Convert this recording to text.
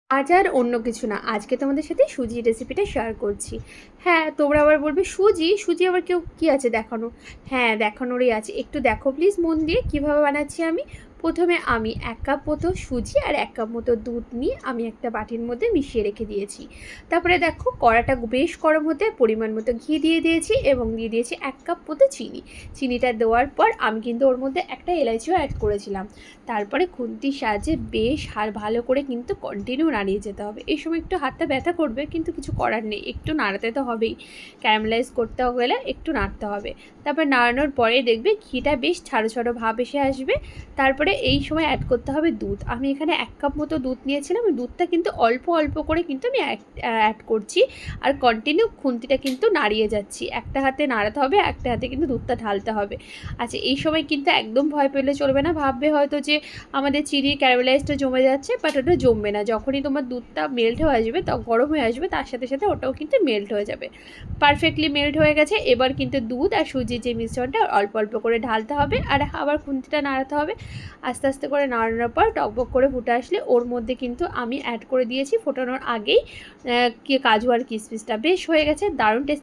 আজ আর অন্য কিছু না। আজকে তোমাদের সাথে সুজির রেসিপিটা শেয়ার করছি। হ্যাঁ, তোমরা আবার বলবে সুজি আবার কেউ কী আছে দেখানো? হ্যাঁ, দেখানোরই আছে। একটু দেখো প্লিজ মন দিয়ে কীভাবে বানাচ্ছি আমি। প্রথমে আমি ১ কাপ মতো সুজি আর ১ কাপ মতো দুধ নিয়ে আমি একটা বাটির মধ্যে মিশিয়ে রেখে দিয়েছি। তারপরে দেখো কড়াটা বেশ গরম হতে পরিমাণ মতো ঘি দিয়ে দিয়েছি এবং দিয়ে দিয়েছি ১ কাপ মতো চিনি। চিনিটা দেওয়ার পর আমি কিন্তু ওর মধ্যে একটা এলাচিও অ্যাড করেছিলাম। তারপরে খুন্তির সাহায্যে বেশ ভালো করে কিন্তু কন্টিনিউ নাড়িয়ে যেতে হবে। এই সময় একটু হাতটা ব্যথা করবে কিন্তু কিছু করার নেই, একটু নাড়াতে তো হবেই। ক্যারামেলাইজ করতে গেলে একটু নাড়তে হবে। তারপর নাড়ানোর পরে দেখবে ঘিটা বেশ ছাড়ো ভাব এসে আসবে। তারপরে এই সময় অ্যাড করতে হবে দুধ। আমি এখানে ১ কাপ মতো দুধ নিয়েছিলাম। দুধটা কিন্তু অল্প করে কিন্তু আমি অ্যাড করছি আর কন্টিনিউ খুন্তিটা কিন্তু নাড়িয়ে যাচ্ছি। একটা হাতে নাড়াতে হবে, একটা হাতে কিন্তু দুধটা ঢালতে হবে। আচ্ছা, এই সময় কিন্তু একদম ভয় পেলে চলবে না। ভাববে হয়তো যে আমাদের চিনির ক্যারামেলাইজটা জমে যাচ্ছে, বাট ওটা জমবে না। যখনই তোমার দুধটা মেল্ট হয়ে আসবে, গরম হয়ে আসবে, তার সাথে ওটাও কিন্তু মেল্ট হয়ে যাবে। পারফেক্টলি মেল্ট হয়ে গেছে। এবার কিন্তু দুধ আর সুজির যে মিশ্রণটা অল্প করে ঢালতে হবে আর আবার খুন্তিটা নাড়াতে হবে। আস্তে করে নাড়ানোর পর টকবক করে ফুটে আসলে ওর মধ্যে কিন্তু আমি অ্যাড করে দিয়েছি ফোটানোর আগেই কাজু আর কিশমিশটা। বেশ হয়ে গেছে, দারুণ টেস্টি।